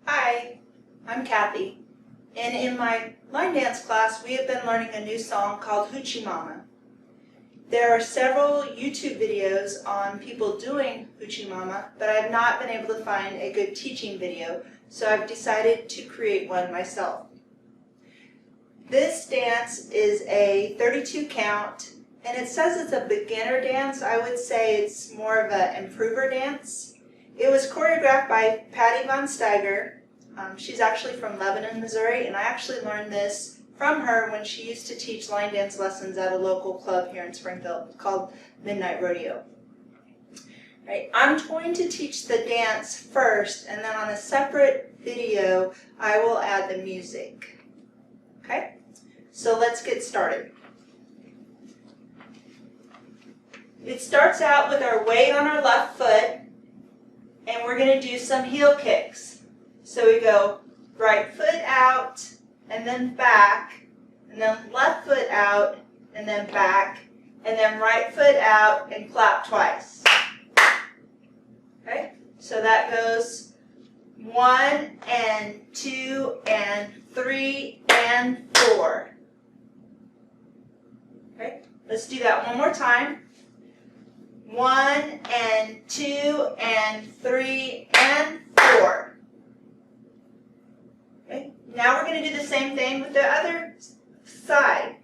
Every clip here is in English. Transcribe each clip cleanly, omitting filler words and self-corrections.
Hi, I'm Kathy, and in my line dance class we have been learning a new song called Hoochie Mama. There are several YouTube videos on people doing Hoochie Mama, but I have not been able to find a good teaching video, so I've decided to create one myself. This dance is a 32 count, and it says it's a beginner dance. I would say it's more of an improver dance. It was choreographed by Patti Vaughn-Staiger. She's actually from Lebanon, Missouri, and I actually learned this from her when she used to teach line dance lessons at a local club here in Springfield called Midnight Rodeo. Right, I'm going to teach the dance first, and then on a separate video I will add the music. Okay, so let's get started. It starts out with our weight on our left foot, and we're going to do some heel kicks. So we go right foot out, and then back, and then left foot out, and then back, and then right foot out and clap twice. Okay, so that goes 1 and 2 and 3 and 4. Okay, let's do that one more time. 1 and 2 and 3 and 4. Okay, now we're going to do the same thing with the other side.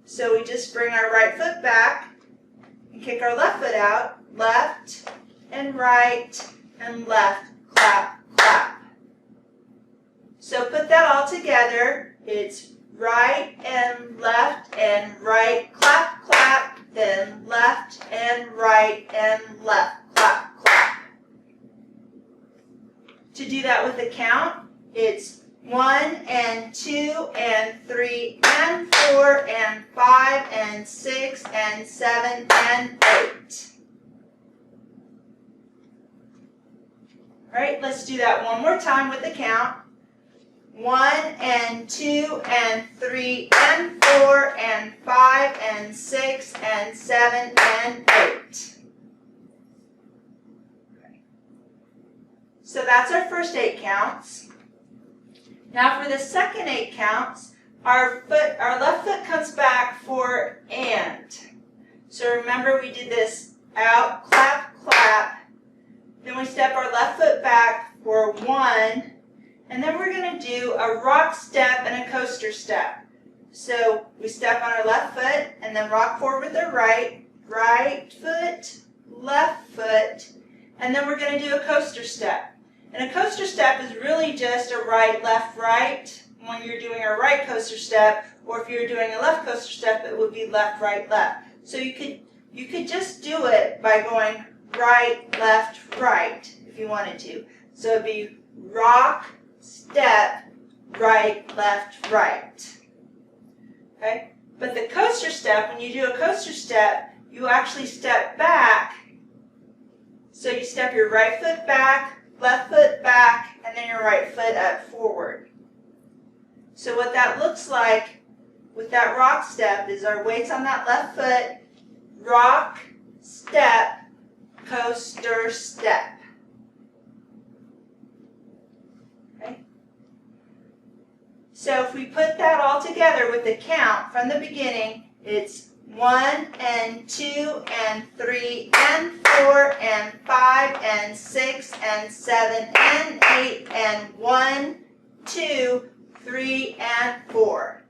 So we just bring our right foot back and kick our left foot out, left and right and left, clap, clap. So put that all together. It's right and right, clap, clap, then left and left, clap, clap. To do that with a count, it's 1 and 2 and 3 and 4 and 5 and 6 and 7 and 8. All right, let's do that one more time with the count. 1 and 2 and 3 and 4 and 5 and 6 and 7 and 8. Okay. So that's our first 8 counts. Now for the second 8 counts, our left foot comes back for and. So remember we did this out, clap, clap. Then we step our left foot back for 1. And then we're going to do a rock step and a coaster step. So we step on our left foot and then rock forward with our right foot, left foot, and then we're going to do a coaster step. And a coaster step is really just a right, left, right when you're doing a right coaster step, or if you're doing a left coaster step, it would be left, right, left. So you could just do it by going right, left, right if you wanted to. So it'd be rock, step, right, left, right. Okay? But the coaster step, when you do a coaster step, you actually step back. So you step your right foot back, left foot back, and then your right foot up forward. So what that looks like with that rock step is our weight's on that left foot, rock, step, coaster, step. So if we put that all together with the count from the beginning, it's 1 and 2 and 3 and 4 and 5 and 6 and 7 and 8 and 1, 2, 3 and 4.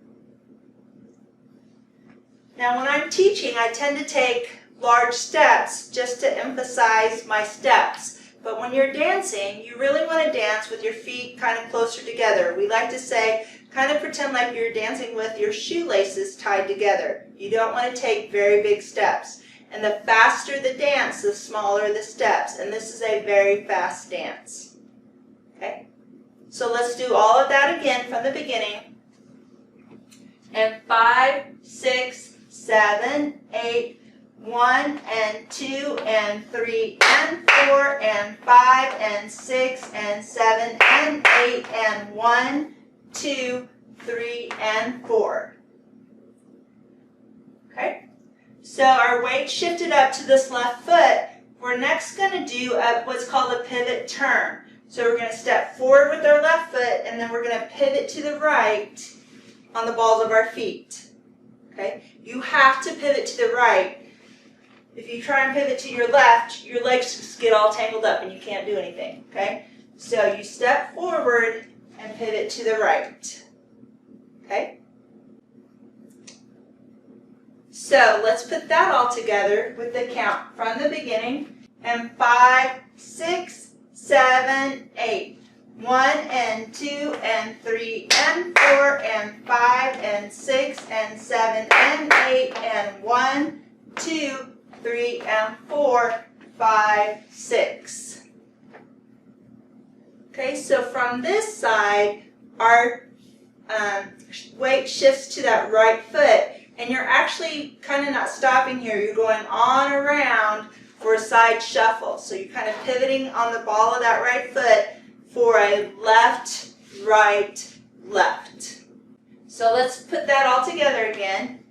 Now when I'm teaching, I tend to take large steps just to emphasize my steps. But when you're dancing, you really want to dance with your feet kind of closer together. We like to say, kind of pretend like you're dancing with your shoelaces tied together. You don't want to take very big steps. And the faster the dance, the smaller the steps. And this is a very fast dance. Okay? So let's do all of that again from the beginning. And 5, 6, 7, 8, 1 and 2 and 3 and 4 and 5 and 6 and 7 and 8 and 1, 2, 3 and 4. Okay? So our weight shifted up to this left foot. We're next going to do what's called a pivot turn. So we're going to step forward with our left foot, and then we're going to pivot to the right on the balls of our feet. Okay? You have to pivot to the right. If you try and pivot to your left, your legs just get all tangled up and you can't do anything. Okay? So you step forward and pivot to the right. Okay? So let's put that all together with the count from the beginning. And 5, 6, 7, 8. 1 and 2 and 3 and 4 and 5 and 6 and 7 and 8 and 1, 2, 3 and 4, 5, 6. Okay, so from this side, our weight shifts to that right foot, and you're actually kind of not stopping here. You're going on around for a side shuffle. So you're kind of pivoting on the ball of that right foot for a left, right, left. So let's put that all together again.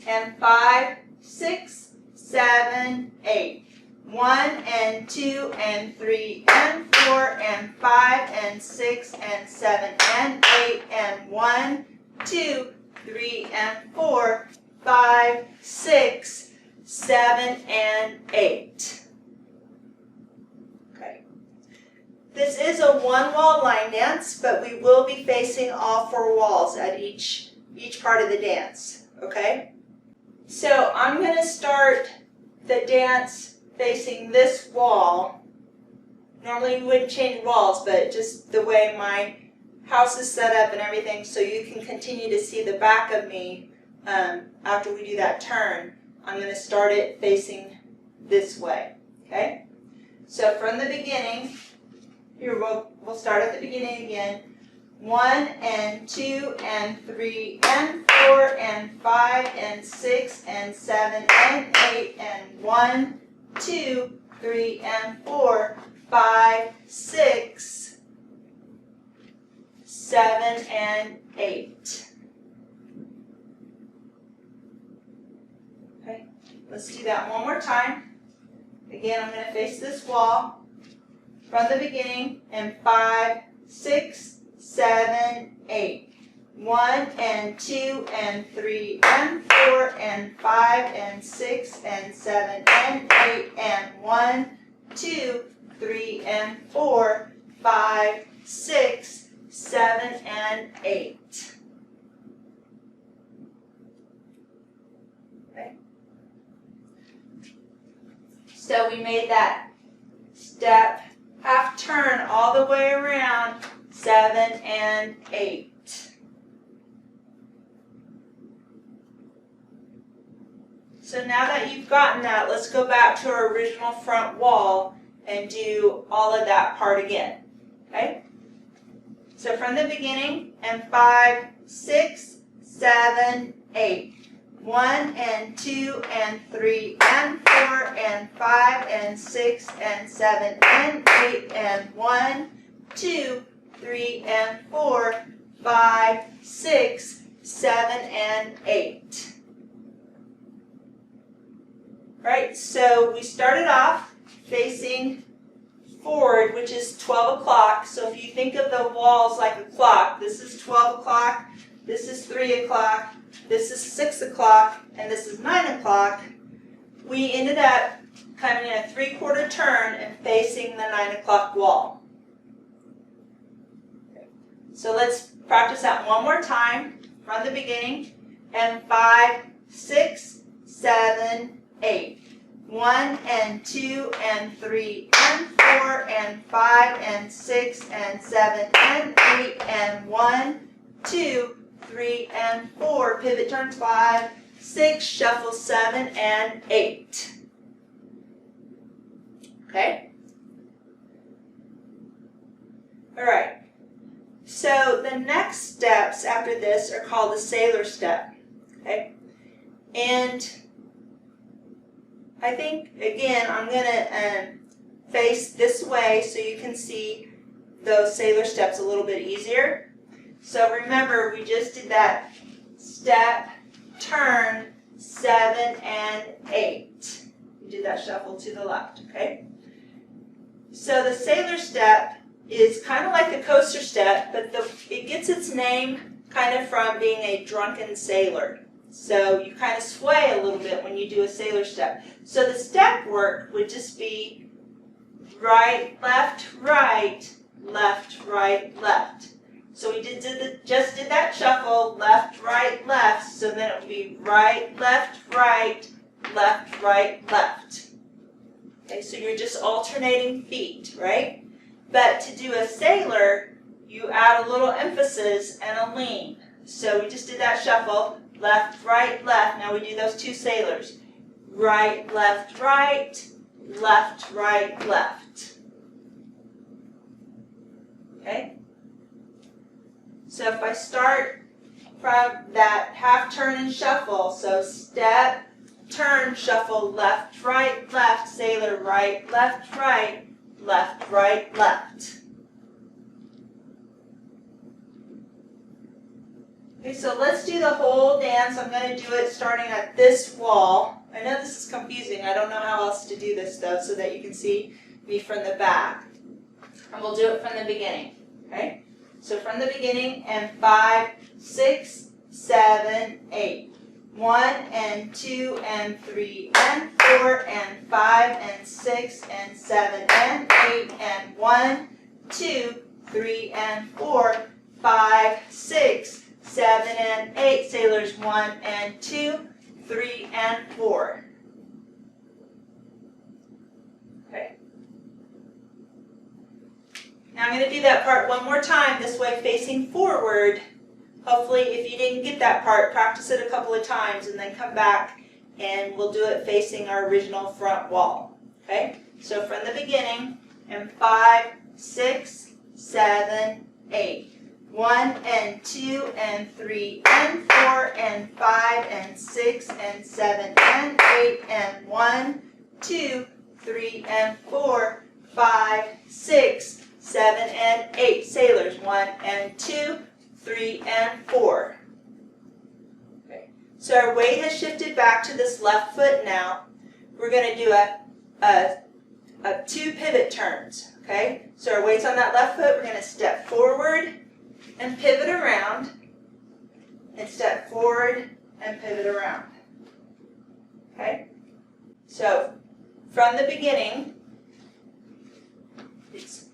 And 5, 6, 7, 8. 1 and 2 and 3 and 4 and 5 and 6 and 7 and 8 and 1, 2, 3 and 4, 5, 6, 7 and 8. Okay. This is a one-wall line dance, but we will be facing all 4 walls at each part of the dance. Okay? So I'm going to start the dance facing this wall. Normally you wouldn't change walls, but just the way my house is set up and everything, so you can continue to see the back of me after we do that turn. I'm going to start it facing this way. Okay? So from the beginning, here we'll start at the beginning again. 1 and 2 and 3 and 4 and 5 and 6 and 7 and 8 and 1, 2, 3 and 4, 5, 6, 7 and 8. Okay, let's do that one more time. Again, I'm going to face this wall from the beginning, and 5, 6, 7, 8. 1 and 2 and 3 and 4 and 5 and 6 and 7 and 8 and 1, 2, 3 and 4, 5, 6, 7 and 8. Okay. So we made that step, half turn all the way around, 7 and 8. So now that you've gotten that, let's go back to our original front wall and do all of that part again. Okay? So from the beginning, and 5, 6, 7, 8. 1 and 2 and 3 and 4 and 5 and 6 and 7 and 8 and 1, 2, 3 and 4, 5, 6, 7 and 8. Right, so we started off facing forward, which is 12 o'clock. So if you think of the walls like a clock, this is 12 o'clock, this is 3 o'clock, this is 6 o'clock, and this is 9 o'clock. We ended up coming in a 3/4 turn and facing the 9 o'clock wall. So let's practice that one more time from the beginning. And 5, 6, 7, 8. 1 and 2 and 3 and 4 and 5 and 6 and 7 and 8 and 1, 2, 3 and 4. Pivot turn 5, 6, shuffle 7 and 8. Okay? All right. So the next steps after this are called the sailor step. Okay? And I think, again, I'm going to face this way so you can see those sailor steps a little bit easier. So remember, we just did that step, turn, 7 and 8. You did that shuffle to the left, okay? So the sailor step is kind of like a coaster step, but it gets its name kind of from being a drunken sailor. So you kind of sway a little bit when you do a sailor step. So the step work would just be right, left, right, left, right, left. So we just did that shuffle, left, right, left, so then it would be right, left, right, left, right, left. Okay, so you're just alternating feet, right? But to do a sailor, you add a little emphasis and a lean. So we just did that shuffle, left, right, left. Now we do those two sailors. Right, left, right, left, right, left. Okay? So if I start from that half turn and shuffle, so step, turn, shuffle, left, right, left, sailor, right, left, right, left, right, left. Okay, so let's do the whole dance. I'm going to do it starting at this wall. I know this is confusing. I don't know how else to do this though, so that you can see me from the back. And we'll do it from the beginning. Okay? So from the beginning, and 5, 6, 7, 8. 1 and 2 and 3 and 4 and 5 and 6 and 7 and 8 and 1, 2, 3 and 4, 5, 6, 7 and 8. Sailors 1 and 2, 3 and 4. Okay. Now I'm going to do that part one more time, this way facing forward. Hopefully, if you didn't get that part, practice it a couple of times and then come back and we'll do it facing our original front wall. Okay? So from the beginning, and 5, 6, 7, 8. 1 and 2 and 3 and 4 and 5 and 6 and 7 and 8 and 1, 2, 3 and 4, 5, 6, 7 and 8. Sailors 1 and 2, 3 and 4. Okay. So our weight has shifted back to this left foot now. We're going to do a 2 pivot turns. Okay. So our weight's on that left foot. We're going to step forward and pivot around, and step forward and pivot around. Okay. So from the beginning, it's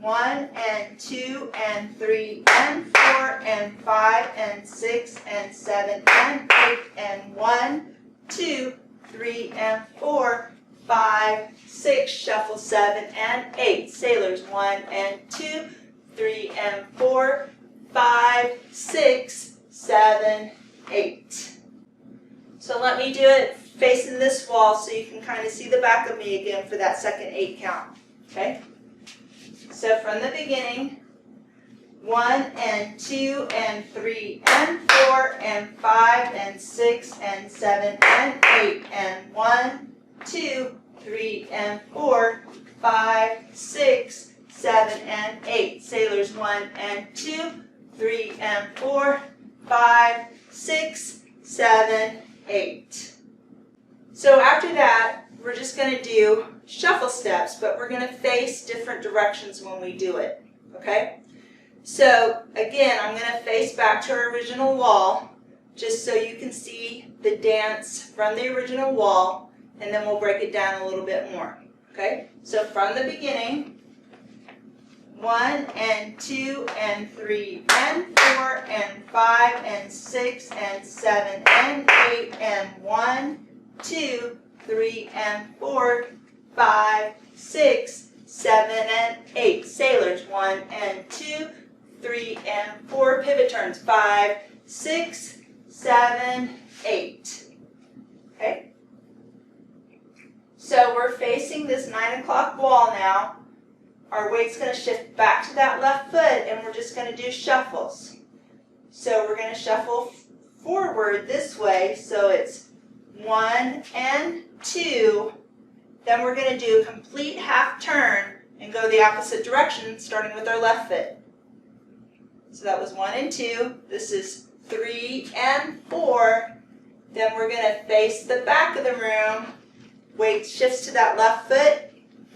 1 and 2 and 3 and 4 and 5 and 6 and 7 and 8 and 1, 2, 3 and 4, 5, 6, shuffle 7 and 8. Sailors 1 and 2, 3 and 4, 5, 6, 7, 8. So let me do it facing this wall so you can kind of see the back of me again for that second 8 count. Okay? So from the beginning, 1 and 2 and 3 and 4 and 5 and 6 and 7 and 8 and 1, 2, 3 and 4, 5, 6, 7 and 8. Sailors 1 and 2, 3 and 4, 5, 6, 7, 8. So after that, we're just going to do shuffle steps, but we're going to face different directions when we do it. Okay? So again, I'm going to face back to our original wall, just so you can see the dance from the original wall, and then we'll break it down a little bit more. Okay? So from the beginning, 1 and 2 and 3 and 4 and 5 and 6 and 7 and 8 and 1, 2, 3 and 4, 5, 6, 7 and 8. Sailors 1 and 2, 3 and 4. Pivot turns 5, 6, 7, 8. Okay? So we're facing this 9 o'clock wall now. Our weight's going to shift back to that left foot, and we're just going to do shuffles. So we're going to shuffle forward this way, so it's 1 and 2. Then we're going to do a complete half turn and go the opposite direction, starting with our left foot. So that was 1 and 2. This is 3 and 4. Then we're going to face the back of the room. Weight shifts to that left foot.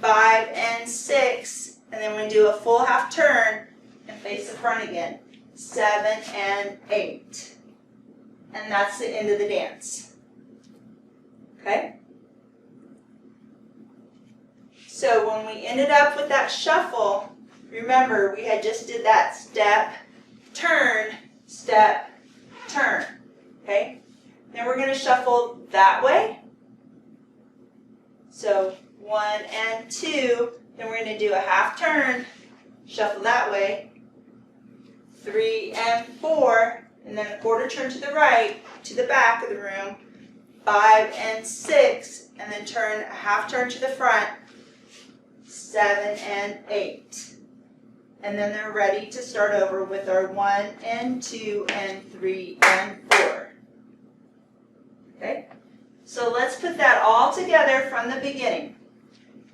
5 and 6 and then we do a full half turn and face the front again. 7 and 8. And that's the end of the dance. Okay? So when we ended up with that shuffle, remember we had just did that step, turn, okay? Then we're going to shuffle that way. So 1 and 2, then we're going to do a half turn, shuffle that way. 3 and 4, and then a quarter turn to the right, to the back of the room. 5 and 6, and then turn a half turn to the front. 7 and 8. And then they're ready to start over with our 1 and 2 and 3 and 4. Okay? So let's put that all together from the beginning.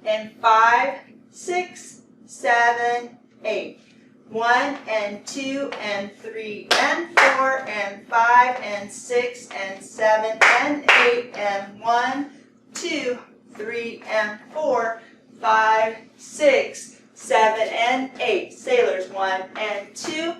And 5, 6, 7, 8. 1 and 2 and 3 and 4 and 5 and 6 and 7 and 8 and 1, 2, 3 and 4, 5, 6, 7 and 8. Sailors 1 and 2,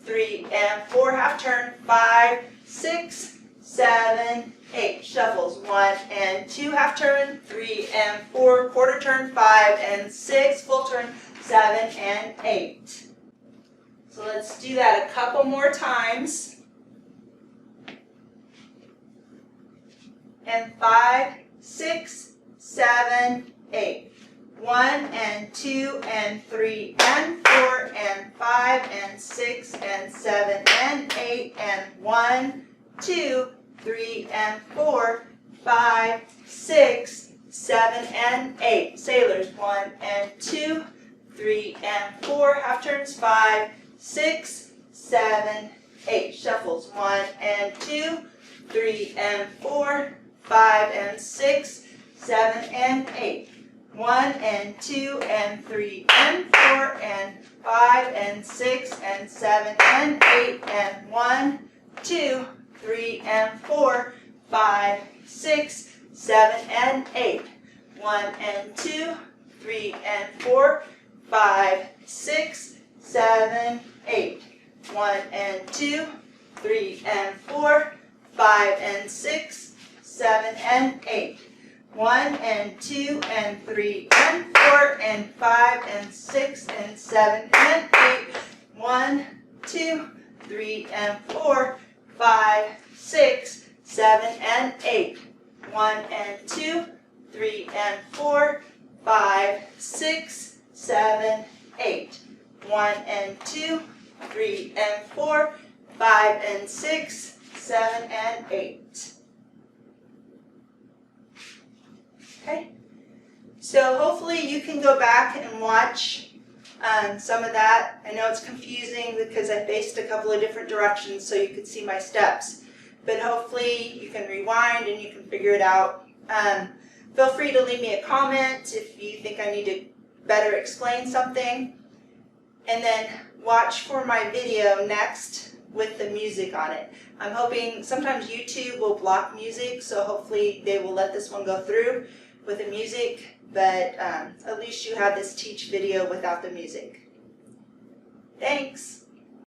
3 and 4. Half turn 5, 6, 7, 8. Shuffles 1 and 2. Half turn 3 and 4. Quarter turn 5 and 6. Full turn 7 and 8. So let's do that a couple more times. And 5, 6, 7, 8. 1 and 2 and 3 and 4 and 5 and 6 and 7 and 8 and 1, 2, 3 and 4, 5, 6, 7 and 8. Sailors 1 and 2, 3 and 4. Half turns 5, 6, 7, 8. Shuffles 1 and 2, 3 and 4, 5 and 6, 7 and 8. 1 and 2 and 3 and 4 and 5 and 6 and 7 and 8 and 1, 2, 3 and 4, 5, 6, 7 and 8. 1 and 2, 3 and 4, 5, 6, 7, 8. 1 and 2, 3 and 4, 5 and 6, 7 and 8. 1 and 2 and 3 and 4 and 5 and 6 and 7 and 8. 1, 2, 3 and 4, 5, 6, 7 and 8. 1 and 2, 3 and 4, 5, 6, 7, 8. 1 and 2, 3 and 4, 5 and 6, 7 and 8. Okay, so hopefully you can go back and watch some of that. I know it's confusing because I faced a couple of different directions so you could see my steps, but hopefully you can rewind and you can figure it out. Feel free to leave me a comment if you think I need to better explain something, and then watch for my video next with the music on it. I'm hoping sometimes YouTube will block music, so hopefully they will let this one go through with the music, but at least you have this teach video without the music. Thanks.